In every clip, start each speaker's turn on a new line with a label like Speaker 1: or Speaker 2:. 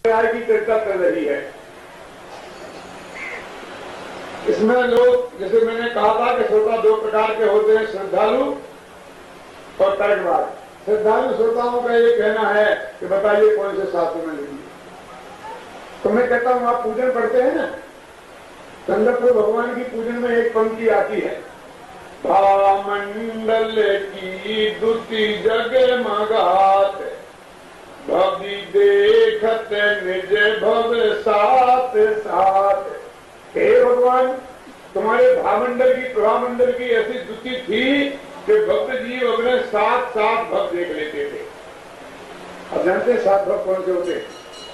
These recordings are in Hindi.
Speaker 1: की चर्चा कर रही है। इसमें लोग, जैसे मैंने कहा था कि श्रोता दो प्रकार के होते हैं, श्रद्धालु और तर्कवाद। श्रद्धालु श्रोताओं का ये कहना है कि बताइए कौन से शास्त्र में लिखी। तो मैं कहता हूं आप पूजन पढ़ते हैं ना, चंद्रपुर भगवान की पूजन में एक पंक्ति आती है, भामंडल की दुति जगमगात भवि देखत निज भव साथ साथ। हे भगवान, तुम्हारे भामंडल की, प्रभामंडल की ऐसी दुति थी कि भक्त जीव अपने साथ साथ भक्त देख लेते थे। अब जानते हैं सात भक्त कौन से होते?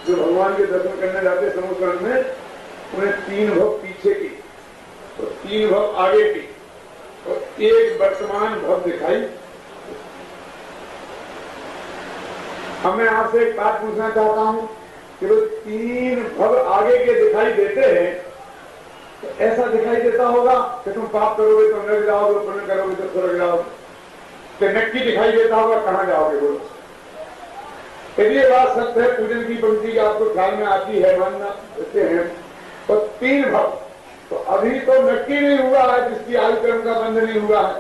Speaker 1: जो भगवान के दर्शन करने जाते समुद्र में, उन्हें तीन भक्त पीछे की और तीन भक्त आगे की और एक वर्तमान भक्त दिखाई। अब मैं आपसे एक बात पूछना चाहता हूं कि वो तीन भक्त आगे के दिखाई देते हैं, तो ऐसा दिखाई देता होगा कि तुम पाप करोगे तो नरक जाओगे, पुण्य करोगे तो स्वर्ग जाओगे, तो नक्की दिखाई देता होगा कहां जाओगे बोलो। यदि ये बात सत्य है, पूजन की पंक्ति आपको ख्याल में आती है, मानना देते हैं, तो तीन भक्त तो अभी तो नक्की नहीं हुआ है जिसकी आयु कर्म का बंध नहीं हुआ है,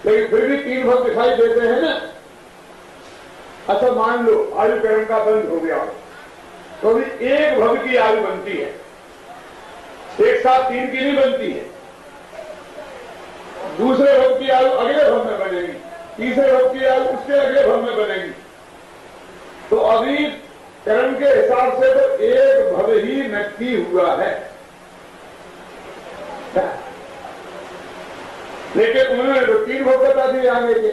Speaker 1: लेकिन फिर भी तीन भक्त दिखाई देते हैं ना। अच्छा मान लो आयु कर्म का बंध हो गया तो भी एक भक्त की आयु बनती है, एक साथ तीन की नहीं बनती है। दूसरे भक्त की आयु अगले भव में बनेगी, तीसरे भक्त की आयु उसके अगले भव में बनेगी। तो अभी कर्म के हिसाब से तो एक भव ही नक्की हुआ है, लेकिन उन्होंने तो तीन भव बता दिए आगे के।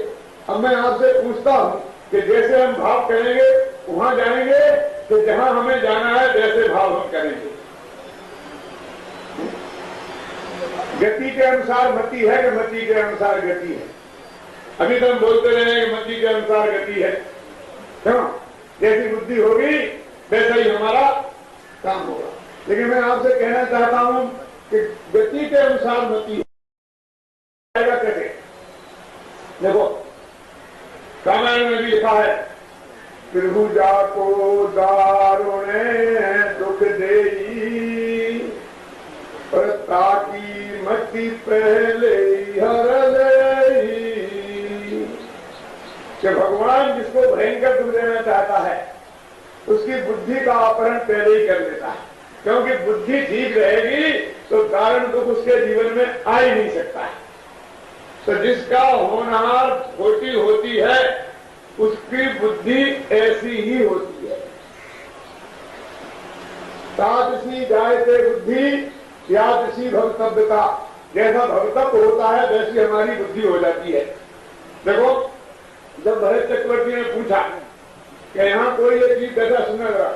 Speaker 1: अब मैं आपसे पूछता हूं कि जैसे हम भाव करेंगे वहां जाएंगे कि जहां हमें जाना है वैसे भाव हम करेंगे। गति के अनुसार मति है कि मति के अनुसार गति है? अभी तो हम बोलते रहे कि मति के अनुसार गति है, क्यों? जैसी बुद्धि होगी वैसा ही हमारा काम होगा। लेकिन मैं आपसे कहना चाहता हूं कि गति के अनुसार मति आएगा कैसे? देखो रामायण में भी लिखा है, त्रिभुजा को दारुणे दुख देई पर ताकी मति पहले हर ले। कि भगवान जिसको भयंकर दुख देना चाहता है उसकी बुद्धि का अपहरण पहले ही कर लेता है, क्योंकि बुद्धि ठीक रहेगी तो कारण दुख उसके जीवन में आ ही नहीं सकता है। तो जिसका होनहार खोटी होती है उसकी बुद्धि ऐसी ही होती है। तादृशी जायते बुद्धि यादृशी भवतव्यता, जैसा भवतव्य होता है वैसी हमारी बुद्धि हो जाती है। देखो जब भरत चक्रवर्ती ने पूछा कि यहाँ कोई ये जीव बैठा, सुना जरा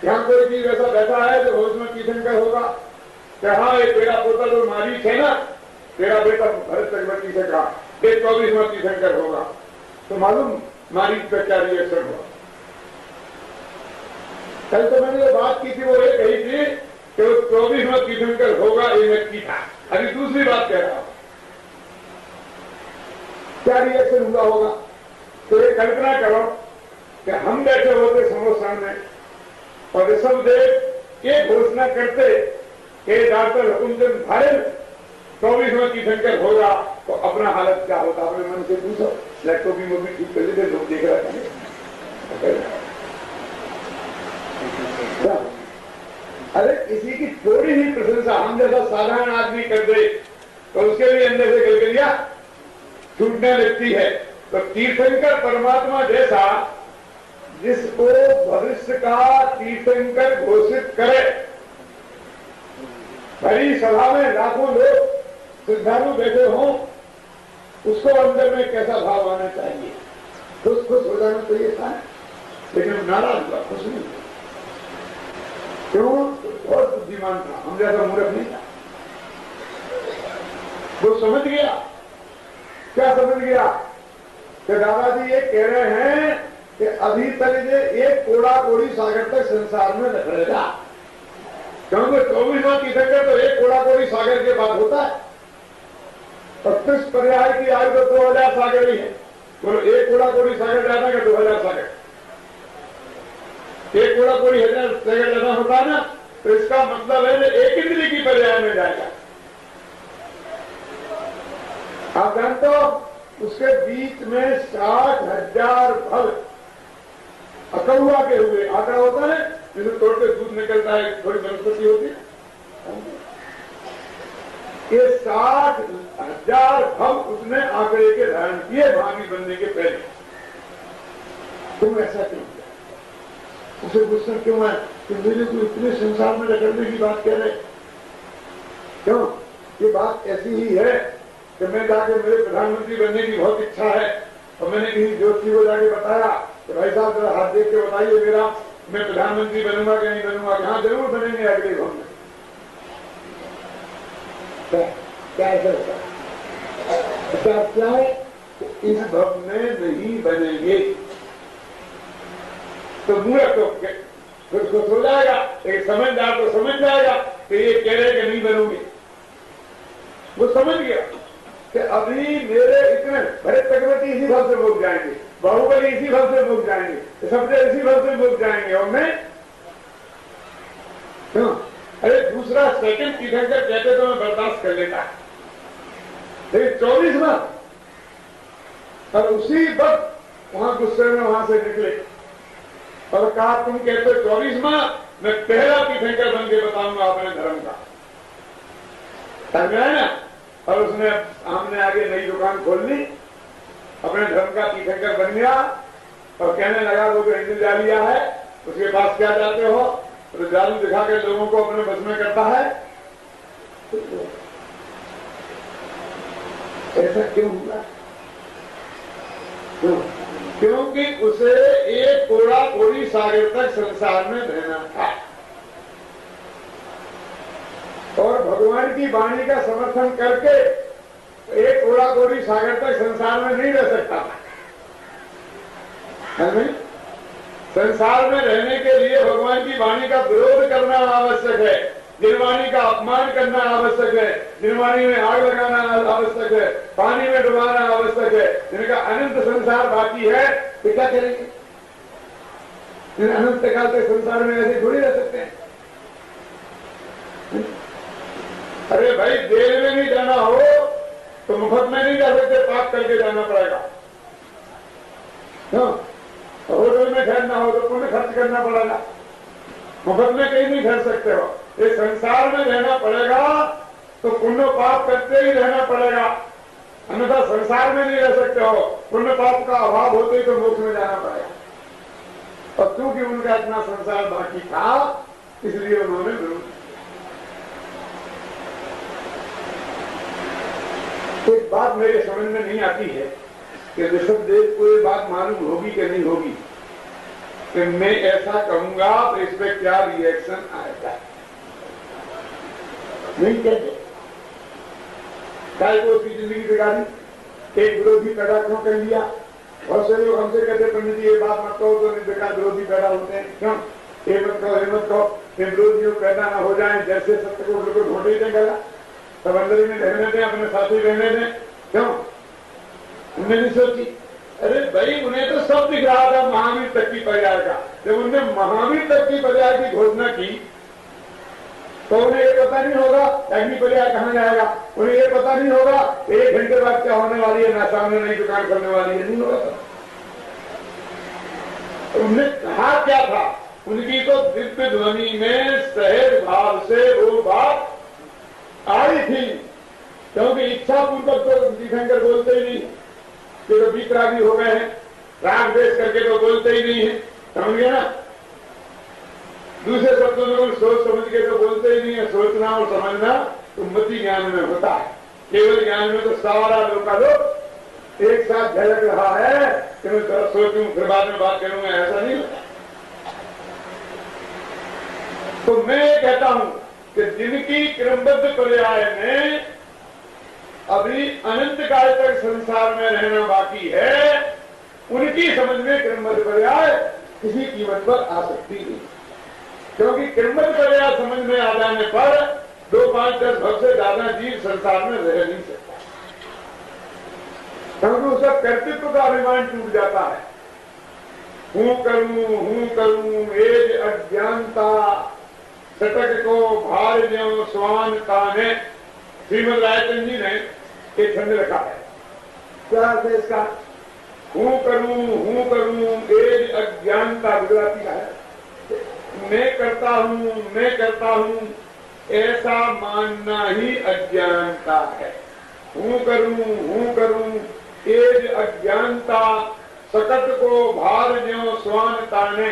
Speaker 1: यहाँ कोई जीव ऐसा बैठा है जो होश में तीर्थंकर होगा? हाँ ये तेरा पोता जो मारीच है ना, तेरा बेटा भरत चक्रवर्ती से कहा ये 24वां तीर्थंकर होगा। तो मालूम मारीच पे क्या रिएक्शन हुआ? कल तो मैंने ये बात की थी, वो ये कही थी कि वो 24वां तीर्थंकर होगा, ये नक्की था। अभी दूसरी बात कह रहा हूं, क्या रिएक्शन हुआ होगा? तो ये कल्पना करो कि हम बैठे होते समोसान में और ऋषभदेव ये घोषणा करते कि डॉक्टर हुकुमचंद भारत 24वां तीर्थंकर होगा, तो अपना हालत क्या होता? अपने मन से पूछो। लैपटॉप भी मूवी ठीक कर लेते, लोग देख रहे थे। अरे किसी की थोड़ी ही प्रशंसा हम जैसा साधारण आदमी कर दे तो उसके भी अंदर से गलगलिया छूटने लगती है। तो तीर्थंकर परमात्मा जैसा जिसको भविष्य का तीर्थंकर घोषित करे, भरी सभा में लाखों लोग श्रद्धालु बैठे हों, उसको अंदर में कैसा भाव आना चाहिए? खुश खुश हो जाना चाहिए था, लेकिन नाराज हुआ, खुश नहीं। क्यों? बहुत बुद्धिमान था, हम जैसा मूर्ख नहीं था। वो समझ गया। क्या समझ गया? कि दादाजी ये कह रहे हैं कि अभी तक ये एक कोड़ा कोड़ी सागर तक संसार में रहेगा, क्योंकि 24वां तीर्थंकर तो एक कोड़ा कोड़ी सागर के बाद होता है। 25 पर्याय की आयु तो 2000 सागर ही है। बोलो एक कोड़ा कोड़ी सागर जाता है 2000 सागर। एक घोड़ा कोई 1000 सेकंड लगा होता है ना, तो इसका मतलब है एक इंद्री की पर्याय में जाएगा। आप जानते हो उसके बीच में 60,000 फल अकहुआ के हुए, आंकड़ा होता है जिसे तोड़ के दूध निकलता है, थोड़ी वनस्पति होती है, ये 60,000 फल उसने आंकड़े के धारण किए भावी बनने के पहले। तुम ऐसा क्यों किया? उसे गुस्सा क्यों है कि मेरे को इतने संसार में रगड़ने की बात कह रहे? क्यों? ये बात ऐसी ही है कि मैं जाके मेरे प्रधानमंत्री बनने की बहुत इच्छा है, और मैंने किसी ज्योति को जाके बताया कि भाई साहब जरा हाथ देख के बताइए मेरा, मैं प्रधानमंत्री बनूंगा कि नहीं बनूंगा? हाँ जरूर बनेंगे अगले भवन में। क्या ऐसा क्या है? इस भवन में नहीं बनेंगे तो मूर्ख तो फिर कुछ हो जाएगा, एक समझदार तो समझ जाएगा कि ये कह रहे कि नहीं बनोगे। वो समझ गया कि अभी मेरे इतने भरत चक्रवर्ती इसी फल से भोग जाएंगे, बाहुबली इसी फल से भोग जाएंगे, सबसे इसी फल से भोग जाएंगे, और मैं क्यों? अरे दूसरा सेकंड तीर्थंकर कहते तो मैं बर्दाश्त कर लेता, लेकिन 24वां, और उसी वक्त वहां गुस्से में वहां से निकले और कहा तुम कहते 24वां, मैं पहला तीर्थंकर बन के बताऊंगा अपने धर्म का। समझ आया ना? और उसने हमने आगे नई दुकान खोल ली, अपने धर्म का तीर्थंकर बन गया और कहने लगा वो जो हिंदू जालिया है उसके पास क्या जाते हो, तो जादू दिखा के लोगों को अपने बस में करता है। ऐसा क्यों हुआ? क्योंकि उसे एक कोड़ा कोड़ी सागर तक संसार में रहना था और भगवान की वाणी का समर्थन करके एक कोड़ा कोड़ी सागर तक संसार में नहीं रह सकता था। संसार में रहने के लिए भगवान की वाणी का विरोध करना आवश्यक है, निर्वाणी का अपमान करना आवश्यक है, निर्वाणी में आग लगाना आवश्यक है, पानी में डुबाना आवश्यक है। जिनका अनंत संसार बाकी है तो क्या करेंगे? अनंत काल तक संसार में ऐसे थोड़ी रह सकते हैं। अरे भाई जेल में नहीं जाना हो तो मुफ्त में नहीं जा सकते, पाप करके जाना पड़ेगा। होटल में ठहरना हो तो पुण्य खर्च करना पड़ेगा, मुफ्त में कहीं नहीं ठहर सकते हो। ये संसार में रहना पड़ेगा तो पुण्य पाप करते ही रहना पड़ेगा, अन्यथा संसार में नहीं रह सकते हो। पुण्य पाप का अभाव होते ही तो मोक्ष में जाना पड़ेगा। और क्योंकि उनका इतना संसार बाकी था इसलिए उन्होंने विरोध। एक बात मेरे समझ में नहीं आती है कि ऋषभदेव को ये बात मालूम होगी कि नहीं होगी कि मैं ऐसा कहूंगा तो इस पर क्या रिएक्शन आएगा। नहीं कहते काय को उसकी जिंदगी बिगाड़ी, एक विरोधी पैदा क्यों कर लिया? बहुत से लोग हमसे कहते पंडित जी ये बात मत कहो तो बेकार विरोधी पैदा होते हैं। क्यों? ये मत कहो, ये मत कहो, विरोधी पैदा ना हो जाए, जैसे सत्य को बिल्कुल ढूंढ ही देगा, सब अंदर में रहने दें, अपने साथी रहने दें। क्यों? उन्हें नहीं सोची। अरे भाई उन्हें तो सब दिख रहा था महावीर तक की पर्याय का। जब उन्होंने महावीर तक की पर्याय की घोषणा की तो उन्हें ये पता नहीं होगा अग्नि पर्याय कहाँ जाएगा, उन्हें ये पता नहीं होगा 1 घंटे बाद क्या होने वाली है, ना सामने नई दुकान खोलने वाली है, नहीं होगा। उन्होंने कहा क्या था? उनकी तो दिव्य ध्वनि में सहज भाव से वो बात आई थी, क्योंकि इच्छा पूर्वक तो तीर्थंकर बोलते ही नहीं, कि तो वितरागी हो गए हैं, राग देश करके तो बोलते ही नहीं है। समझ गया ना? दूसरे शब्दों में सोच समझ के तो बोलते ही नहीं है। सोचना और समझना तो मति ज्ञान में होता है, केवल ज्ञान में तो सारा लोग एक साथ झलक रहा है कि मैं सोचूं फिर बाद में बात करूंगा, ऐसा नहीं होता। तो मैं ये कहता हूं कि जिनकी क्रमबद्ध पर्याय में अभी अनंत काल तक संसार में रहना बाकी है, उनकी समझ में क्रमबद्ध पर्याय किसी कीमत पर आ सकती नहीं, क्योंकि क्रमबद्ध पर्याय समझ में आ जाने पर 2, 5, 10 भव से ज्यादा जीव संसार में रह नहीं सकता, क्योंकि उसका कर्तृत्व का अभिमान टूट जाता है। हूं करूं एज अज्ञानता सटक को भार ज्यों स्वान ताने। श्रीमद रायचंद जी ने एक छंद रखा है, क्या है इसका? हूं करूं एज अज्ञानता, गुजराती का है। मैं करता हूं ऐसा मानना ही अज्ञानता है। हूं करूं एज अज्ञानता सकट को भार ज्यों स्वान ताने।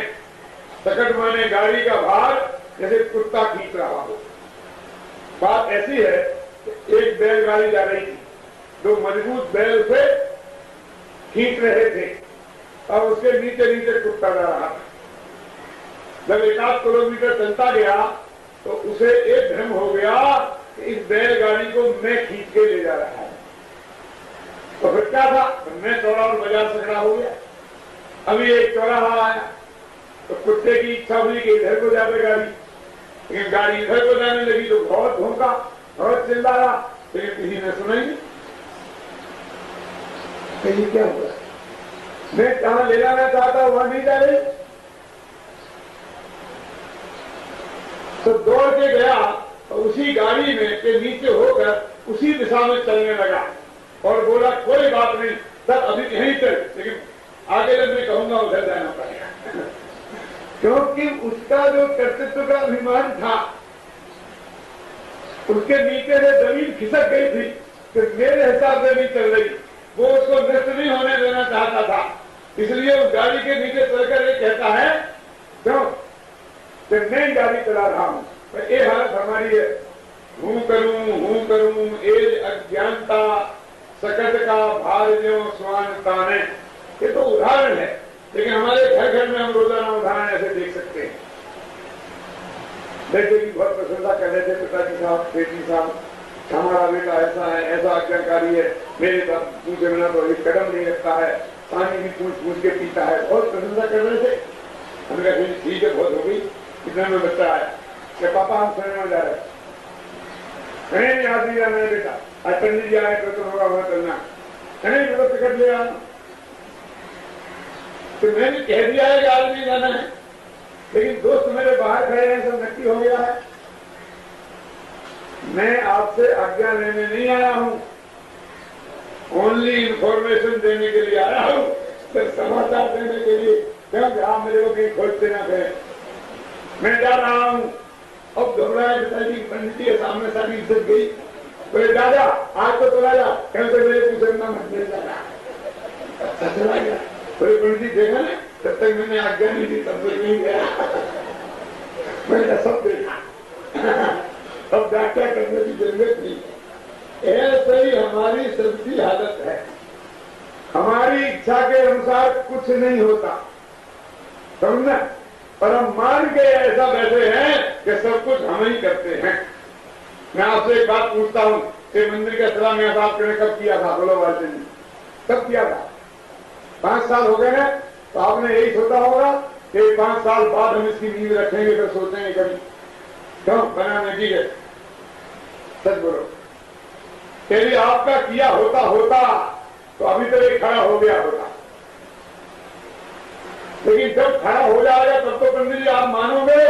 Speaker 1: सकट माने गाड़ी का भार, जैसे कुत्ता खींच रहा हो। बात ऐसी है, एक बैलगाड़ी जा रही थी, दो मजबूत बैल से खींच रहे थे और उसके नीचे नीचे कुत्ता जा रहा था। जब 1-8 किलोमीटर चलता गया तो उसे एक भ्रम हो गया कि इस बैलगाड़ी को मैं खींच के ले जा रहा है। तो फिर क्या था, मैं चौड़ा और बाजार से खड़ा हो गया। अभी एक चौराहा आया तो कुत्ते की इच्छा हुई कि इधर को जाए गाड़ी, लेकिन गाड़ी इधर को जाने लगी तो बहुत भौंका, बहुत चिल्लाया, लेकिन किसी ने सुना ही नहीं। कहीं क्या हुआ, मैं जहां ले जाना चाहता हूं वहां नहीं जा रही। तो दौड़ के गया और उसी गाड़ी में के नीचे होकर उसी दिशा में चलने लगा और बोला कोई बात नहीं सर, अभी यहीं चल, लेकिन आगे जब मैं कहूंगा उधर जाना पड़ेगा। क्योंकि उसका जो कर्तृत्व का अभिमान था, उसके नीचे से जमीन खिसक गई थी कि मेरे हिसाब से नहीं चल रही। वो उसको नष्ट नहीं होने देना चाहता था, इसलिए उस गाड़ी के नीचे चलकर ये कहता है क्यों कि मैं गाड़ी चला रहा हूं। तो ये हालत हमारी है। हूं करूं एज अज्ञानता सकट का भार ज्यों स्वान ताने। ये तो उदाहरण है, लेकिन हमारे घर घर में हम रोजाना उदाहरण ऐसे देख सकते हैं। बेटे की बहुत प्रशंसा कर रहे थे पिताजी साहब, बेटी साहब, हमारा बेटा ऐसा है, ऐसा आज्ञाकारी है, मेरे पूछे बिना तो एक कदम नहीं रखता है, पानी भी पूछ के पीता है। बहुत प्रशंसा कर रहे थे। हमने कहा ठीक है, बहुत हो गई। कितने में बच्चा आया कि पापा हम सुनने में जा रहे हैं। कहीं याद नहीं जाना है बेटा, आज पंडित जी आए तो होगा वहां चलना, कहीं मतलब टिकट ले आना। तो मैंने कह दिया है कि आज नहीं जाना है, लेकिन दोस्त मेरे बाहर खड़े हैं, सब नक्की हो गया है। मैं आपसे आज्ञा लेने नहीं आया हूं, ओनली इंफॉर्मेशन देने के लिए आया हूं, सिर्फ समाचार देने के लिए, क्योंकि आप मेरे को कहीं खोजते ना थे। मैं जा रहा हूं। अब घबराए पिताजी, पंडित जी सामने सारी इज्जत गई। बोले दादा आज तो चला जा, कैसे मेरे पूछे ना मत मिल जाना। अच्छा चला गया। बोले पंडित जी देखा ना, तब तक मैंने आज्ञा नहीं दी, तब तक नहीं गया। मैंने सब देखा, अब व्याख्या करने की जरूरत नहीं। ऐसे ही हमारी सबकी हालत है। हमारी इच्छा के अनुसार कुछ नहीं होता, समझना। पर हम मान के ऐसा बैठे हैं कि सब कुछ हम ही करते हैं। मैं आपसे एक बात पूछता हूं कि मंदिर का शिलान्यास आपने कब किया था? बोलो बात जी, कब किया था? 5 साल हो गए हैं। तो आपने यही सोचा होगा कि 5 साल बाद हम इसकी नींव रखेंगे, फिर सोचेंगे कभी क्यों बनाने की है। सच बोलो, यदि आपका किया होता तो अभी तक ये खड़ा हो गया होता। लेकिन जब खड़ा हो जाएगा तब तो पंडित जी आप मानोगे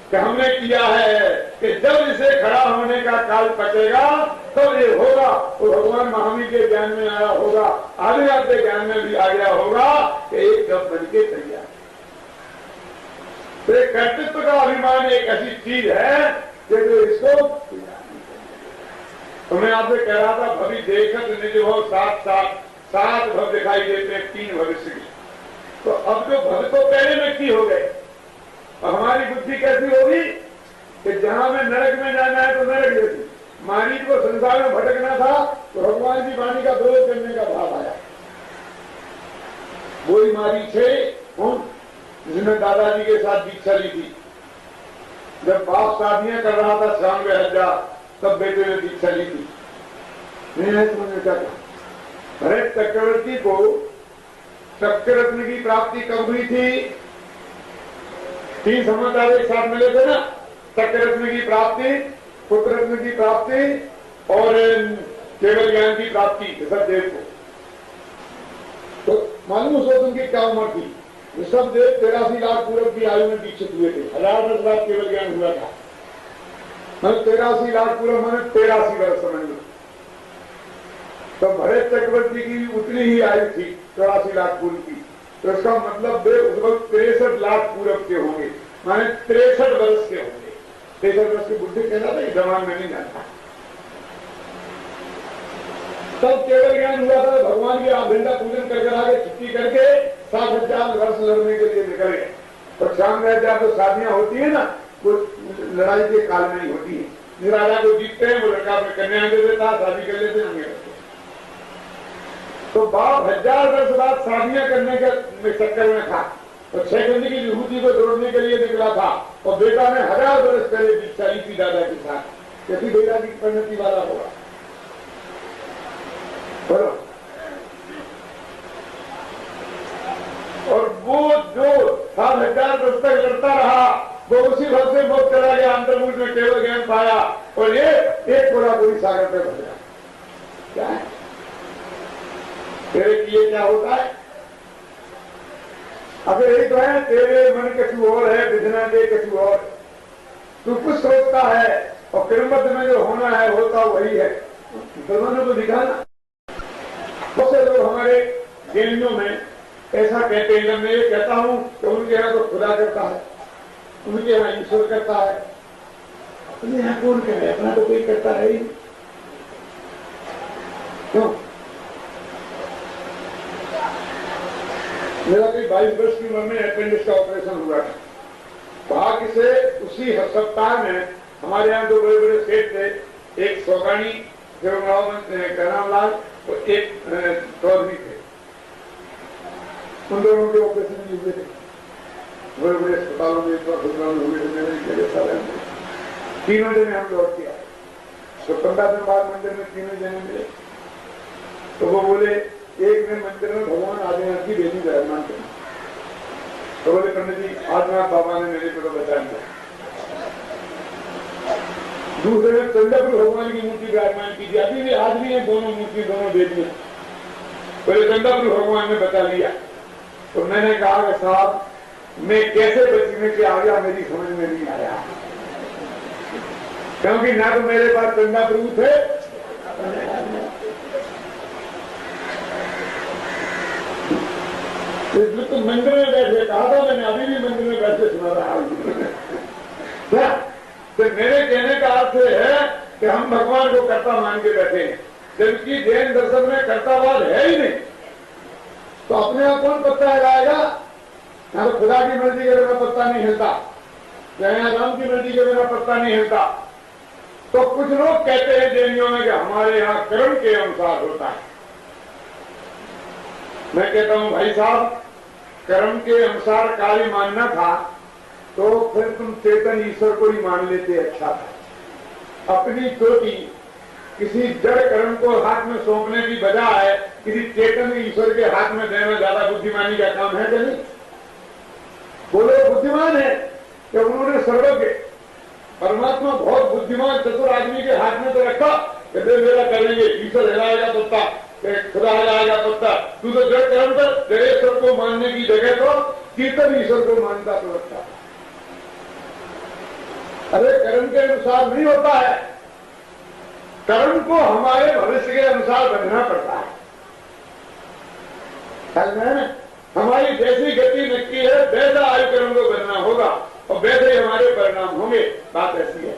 Speaker 1: कि हमने किया है, कि जब इसे खड़ा होने का काल पकेगा तब ये होगा। तो भगवान महावीर के ज्ञान में आया होगा, आदि आपके ज्ञान में भी आ गया होगा कि एक जब बन के तैयार। तो कर्तृत्व का अभिमान एक ऐसी चीज है कि जो इसको, तो मैं आपसे कह रहा था भवि देखत निज हो 7 भव दिखाई देते हैं, 3 भविष्य की। तो अब जो भव तो पहले व्यक्ति हो गए, और हमारी बुद्धि कैसी होगी कि जहां में नरक में जाना है तो नरक जैसी। मारीच को संसार में भटकना था तो भगवान की वाणी का विरोध करने का भाव आया। वही मारीच है कौन, जिसने दादाजी के साथ दीक्षा ली थी। जब बाप शादियां कर रहा था 96,000, तब बेटे ने दीक्षा ली थी। नहीं समझ क्या था। भरत चक्रवर्ती को चक्ररत्न की प्राप्ति कब हुई थी? 3 समाचार एक साथ मिले थे ना, चक्ररत्न की प्राप्ति, पुत्ररत्न की प्राप्ति और केवल ज्ञान की प्राप्ति सचदेव को। तो मालूम उसको उनकी क्या उम्र थी? ऋषभदेव 83 लाख पूर्व की आयु में दीक्षित हुए थे। 1000 वर्ष बाद केवल ज्ञान हुआ था। मैं 83 लाख पूर्व मैंने 83 वर्ष समझ लो। तो भरत चक्रवर्ती की भी उतनी ही आयु थी 84 लाख पूर्व की। तो इसका मतलब वे उस वक्त 63 लाख पूर्व के होंगे, माने 63 वर्ष के होंगे। 63 वर्ष की बुद्धि कहना था, जवान में नहीं जानता। तब केवल ज्ञान हुआ था। भगवान की आप घंटा पूजन करके आगे छुट्टी करके 7,000 वर्ष लड़ने के लिए निकल गए। और शाम में जब तो शादियां होती है ना, वो लड़ाई के काल में ही होती है। जिस राजा को जीतते हैं वो लड़का अपने कन्या दे देता, शादी कर लेते हैं। तो बाप 1000 वर्ष बाद शादियां करने के चक्कर में था। तो 6 खंड की विभूति को जोड़ने के लिए निकला था। और बेटा ने 1000 वर्ष पहले दीक्षा ली थी दादा के साथ। कैसी बेटा की परिणति वाला होगा बोलो। और वो जो 7,000 वर्ष तक लड़ता रहा, वो उसी भक्त से बहुत चला गया। अंतर्मुख में केवल ज्ञान पाया और ये एक कोड़ा पूरी सागर पे बच गया। क्या है तेरे किए क्या होता है? अगर यही तो है, तेरे मन कछु और है, विधना दे कछु और। तू कुछ सोचता है और किरमत में जो होना है होता वही है। दोनों को दिखाना। बहुत से लोग हमारे जैनियों में ऐसा कहते हैं। जब मैं ये कहता हूं तो उनके यहाँ तो खुदा करता है, उनके यहाँ ईश्वर करता है। अपने यहाँ कौन करे? अपना तो कोई करता है ही। क्यों? मेरा कोई 22 वर्ष की उम्र में अपेंडिक्स का ऑपरेशन हुआ था। भाग्य से उसी सप्ताह में हमारे यहाँ 2 बड़े बड़े सेठ थे। एक सौगानी करमलाल और एक चौधरी थे। उन दोनों के ऑपरेशन भी हुए थे बड़े बड़े अस्पतालों में। हुए थे। तीनों जने हम लौट के आए। तो 15 दिन बाद मंदिर में तीनों जने मिले। तो वो बोले, एक दिन मंदिर में भगवान आदिनाथ की बेटी विराजमान थी। तो बोले, पंडित जी आदिनाथ बाबा ने मेरे को बचा दिया। दूसरे में चंद्रपुर भगवान की मूर्ति विराजमान की थी। अभी भी आज भी है दोनों मूर्ति, दोनों बेटियां। बोले चंद्रपुर भगवान ने बचा लिया। तो मैंने कहा कि साहब मैं कैसे बचने के आ गया, मेरी समझ में नहीं आया। क्योंकि ना तो मेरे पास चंदा प्रभु थे, इसलिए तो मंदिर में बैठे। कहा था मैंने, अभी भी मंदिर में बैठे सुना रहा हूं। तो मेरे कहने का अर्थ है कि हम भगवान को कर्ता मान के बैठे हैं, जबकि जैन दर्शन में कर्तावाद है ही नहीं। तो अपने आप कौन पत्ता हिलाएगा? यहाँ तो खुदा की मर्जी के बिना पत्ता नहीं हिलता, यहाँ राम की मर्जी के बिना पत्ता नहीं हिलता। तो कुछ लोग कहते हैं जैनियों में कि हमारे यहाँ कर्म के अनुसार होता है। मैं कहता हूं भाई साहब, कर्म के अनुसार कार्य मानना था तो फिर तुम चेतन ईश्वर को ही मान लेते, अच्छा था। अपनी चोटी किसी जड़ कर्म को हाथ में सौंपने की बजाय किसी चेतन ईश्वर के हाथ में देना ज्यादा बुद्धिमानी का काम है कि नहीं? बोलो बुद्धिमान है कि उन्होंने सर्वज्ञ परमात्मा बहुत बुद्धिमान चतुर आदमी के हाथ में तो रखा कि मेरा करेंगे, ईश्वर हिलाएगा पत्ता, खुदा हिलाएगा पत्ता। तू तो जड़ कर्म पर जड़ेश्वर को मानने की जगह तो चेतन ईश्वर को मानता तो रखता। अरे कर्म के अनुसार नहीं होता है, कर्म को हमारे भविष्य के अनुसार बनना पड़ता है। हमारी जैसी गति नक्की है वैसा आयु कर्म को बनना होगा और वैसे ही हमारे परिणाम होंगे। बात ऐसी है।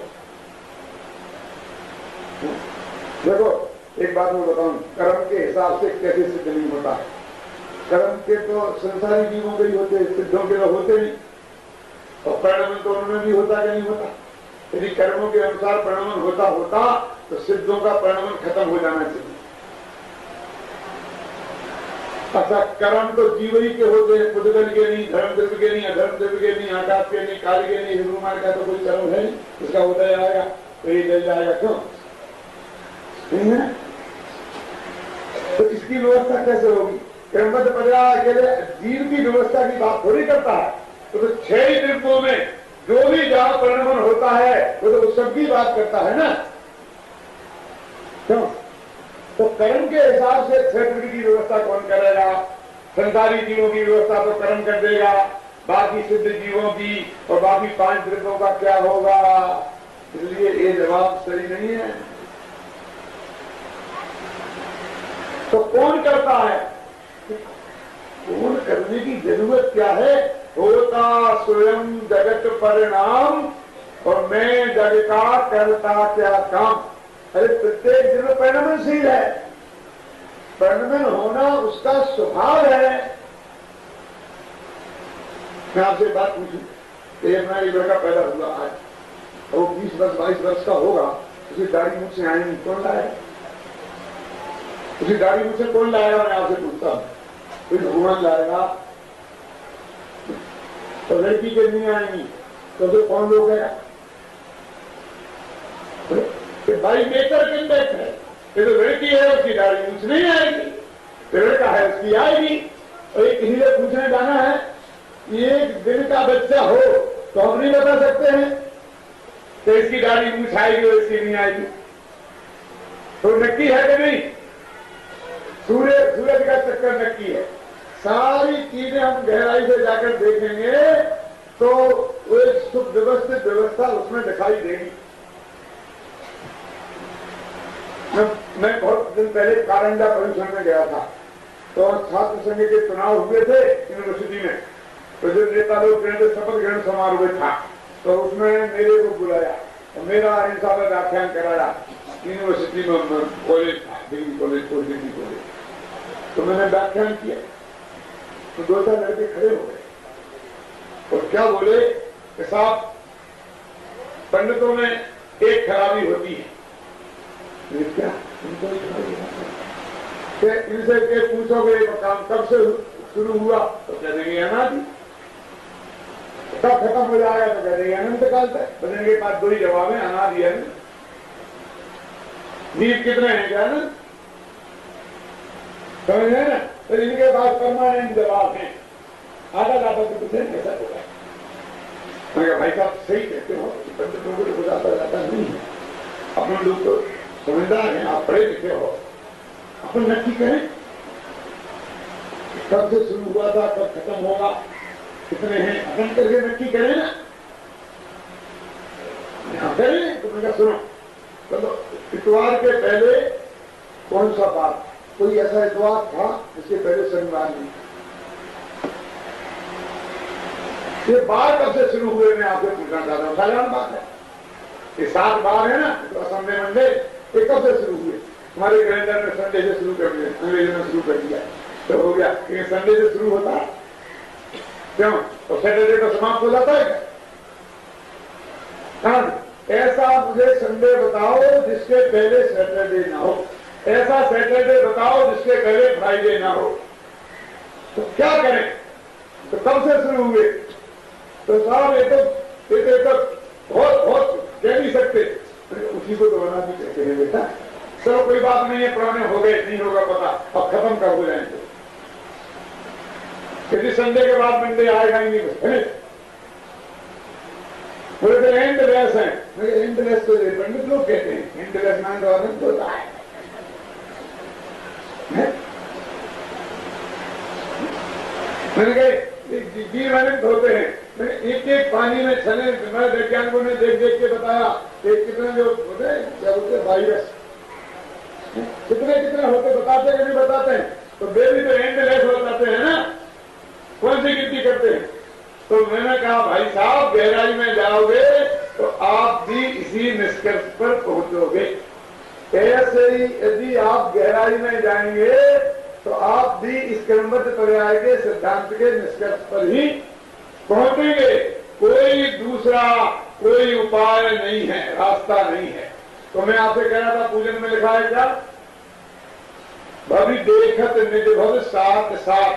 Speaker 1: देखो एक बात मैं बताऊं, कर्म के हिसाब से कैसे सिद्ध नहीं होता है। कर्म के तो संसारी जीवों के ही होते, सिद्धों के तो होते नहीं। और परिणमन तो उनमें भी होता कि नहीं होता। यदि कर्मों के अनुसार परिणमन होता तो सिद्धों का परिणमन खत्म हो जाना चाहिए। अच्छा, कर्म तो जीव ही के होते हैं, पुद्गल के नहीं, धर्म देव के नहीं, अधर्म देव के नहीं, आकाश के नहीं, काल के नहीं, हिंदू मार का तो कोई कर्म है नहीं। उसका उदय आएगा तो ये जल जाएगा, क्यों नहीं है? तो इसकी व्यवस्था कैसे होगी? क्रमबद्ध पर्याय के लिए जीव की व्यवस्था की बात थोड़ी करता है। तो 6 द्रव्यों में जो भी जहां परिणमन होता है वो तो सबकी बात करता है ना, क्यों? तो कर्म के हिसाब से क्षेत्र की व्यवस्था कौन करेगा? संसारी जीवों की व्यवस्था तो कर्म कर देगा, बाकी सिद्ध जीवों की और बाकी 5 द्रव्यों का क्या होगा? इसलिए ये जवाब सही नहीं है। तो कौन करता है? कौन करने की जरूरत क्या है? होता स्वयं जगत परिणाम और मैं जग का करता क्या काम। अरे प्रत्येक जीव परिणमनशील है, परिणमन होना उसका स्वभाव है। मैं आपसे बात पूछूं कि अपना एक लड़का पैदा हुआ आज, और वो 20 वर्ष 22 वर्ष का होगा, उसी दाढ़ी मुझ से आएंगी, कौन लाएगा? उसी दाढ़ी मुझसे कौन लाएगा? मैं आपसे पूछता हूँ। कोई भगवान लाएगा? तो लड़की के नहीं आएंगी तो कौन लोग है? भाई नेचर इंडेक्स है, ये तो लड़की है उसकी दाढ़ी मुझ नहीं आएगी, लड़का है उसकी आएगी। और एक किसी से पूछने जाना है, एक दिन का बच्चा हो तो हम नहीं बता सकते हैं कि इसकी दाढ़ी मूछ आएगी और इसकी नहीं आएगी। तो नक्की है कि नहीं? सूरज का चक्कर नक्की है। सारी चीजें हम गहराई से जाकर देखेंगे तो वो एक सुख व्यवस्थित व्यवस्था उसमें दिखाई देगी। मैं बहुत दिन पहले कारंजा परिसर में गया था, तो छात्र संघ के चुनाव हुए थे यूनिवर्सिटी में। तो जो नेता लोग गए थे, शपथ ग्रहण समारोह था, तो उसमें मेरे को बुलाया और मेरा हिसाब से व्याख्यान कराया यूनिवर्सिटी में। कॉलेज था, डिग्री कॉलेज, डिग्री कॉलेज। तो मैंने व्याख्यान किया तो 2-4 लड़के खड़े हो गए और क्या बोले कि साहब, पंडितों में एक खराबी होती है। क्या? इनसे के पूछोगे काम कब से शुरू हुआ तो कह देंगे अनादि, कब खत्म हो जाएगा तो कह देंगे अनंत काल तक। बदलने के बाद 2 ही जवाब है, अनादि है। जीव कितने हैं? क्या ना समझ है ना? तो इनके पास परमानेंट जवाब है। आधा तो पूछे कैसा होगा? मैं कहा भाई साहब सही कहते हो, पंडितों को कुछ आता जाता नहीं है, अपन लोग तो समझदार हैं, आप पढ़े लिखे हो, अपन नक्की करें कब से शुरू हुआ था, कब खत्म होगा, कितने हैं, अपन करके नक्की करें ना। यहाँ करें तो मैं सुनो, चलो इतवार के पहले कौन सा बात? कोई ऐसा इतवार था जिसके पहले शनिवार नहीं? ये बार कब से शुरू हुए मैं आपसे पूछना चाहता हूँ। साधारण बात है, ये 7 बार है ना, तो संडे मंडे ये कब से शुरू हुए? हमारे कैलेंडर में संडे से शुरू कर दिया, अंग्रेजों ने शुरू कर दिया तो हो गया। ये संडे से शुरू होता है क्यों? तो सैटरडे को समाप्त हो जाता है क्या? ऐसा मुझे संडे बताओ जिसके पहले सैटरडे ना हो, ऐसा सैटरडे बताओ जिसके पहले फ्राइडे ना हो। तो क्या करें? तो कब से शुरू हुए? तो साहब ये तो बहुत कह नहीं सकते, उसी को तो बना भी कहते हैं बेटा। चलो कोई बात नहीं है, पुराने हो गए, नहीं होगा पता, अब खत्म कर हो जाएंगे। किसी संडे के बाद मंडे आएगा ही नहीं, बोले तो एंडलेस है। एंडलेस तो पंडित लोग कहते हैं, एंडलेस माइंड अनंत होता है। मैंने कहा जीव अनंत होते हैं। मैंने एक पानी में छने वैज्ञानिकों ने देख देख के बताया कि कितने जो होते हैं, क्या बोलते हैं, वायरस कितने होते, बताते हैं कि नहीं बताते हैं? तो वे भी तो एंडलेस हो जाते हैं ना, कौन सी गिनती करते हैं? तो मैंने कहा भाई साहब गहराई में जाओगे तो आप भी इसी निष्कर्ष पर पहुंचोगे। ऐसे ही यदि आप गहराई में जाएंगे तो आप भी इस क्रमबद्ध पर्याय के सिद्धांत के निष्कर्ष पर ही पहुंचेंगे। कोई दूसरा कोई उपाय नहीं है, रास्ता नहीं है। तो मैं आपसे कह रहा था पूजन में लिखा है क्या? भवि देखत निज भव साथ साथ,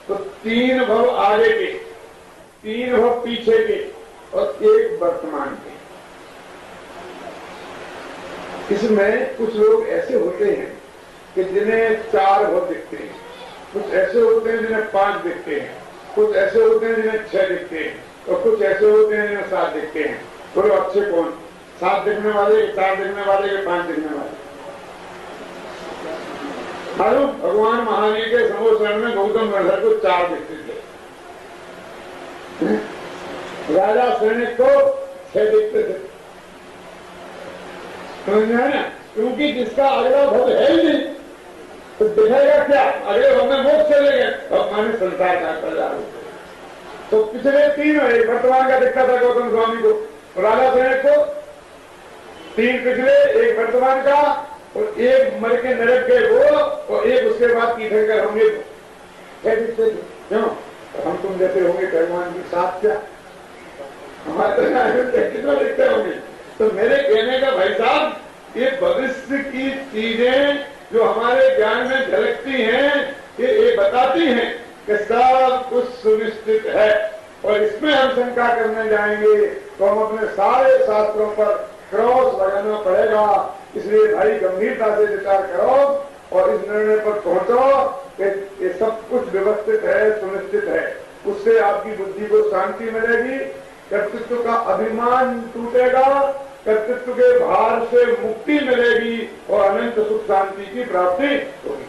Speaker 1: तो 3 भव आगे के, 3 भव पीछे के और 1 वर्तमान के। इसमें कुछ लोग ऐसे होते हैं कि जिन्हें 4 भव दिखते हैं, कुछ ऐसे होते हैं जिन्हें 5 दिखते हैं, कुछ ऐसे होते हैं जिन्हें 6 दिखते हैं और कुछ ऐसे होते हैं जिन्हें 7 दिखते हैं। बोलो अच्छे कौन? 7 दिखने वाले, 4 दिखने वाले या 5 दिखने वाले? मालूम भगवान महावीर के समोसरण में गौतम गंधर को 4 दिखते थे, राजा सैनिक को 6 दिखते थे। समझ में है ना? क्योंकि जिसका अगला भव है ही नहीं तो दिखेगा क्या? अगले भव में मोक्ष चले गए, भगवान ने संसार का कल्याण। तो पिछले 3 एक वर्तमान का दिखता था गौतम स्वामी को, राजा सैनिक को 3 पिछले, 1 वर्तमान का और 1 मर के नरक गए वो, और 1 उसके बाद तीर्थंकर होंगे। क्यों? हम तुम जैसे होंगे भगवान के साथ क्या? हमारे कितना दिखते होंगे? तो मेरे कहने का भाई साहब, ये भविष्य की चीजें जो हमारे ज्ञान में झलकती हैं, ये बताती हैं कि सब कुछ सुनिश्चित है। और इसमें हम शंका करने जाएंगे तो हम अपने सारे शास्त्रों पर क्रॉस लगाना पड़ेगा। इसलिए भाई गंभीरता से विचार करो और इस निर्णय पर पहुंचो कि ये सब कुछ व्यवस्थित है, सुनिश्चित है। उससे आपकी बुद्धि को शांति मिलेगी, कर्तृत्व का अभिमान टूटेगा, कर्तृत्व के भार से मुक्ति मिलेगी और अनंत सुख शांति की प्राप्ति होगी।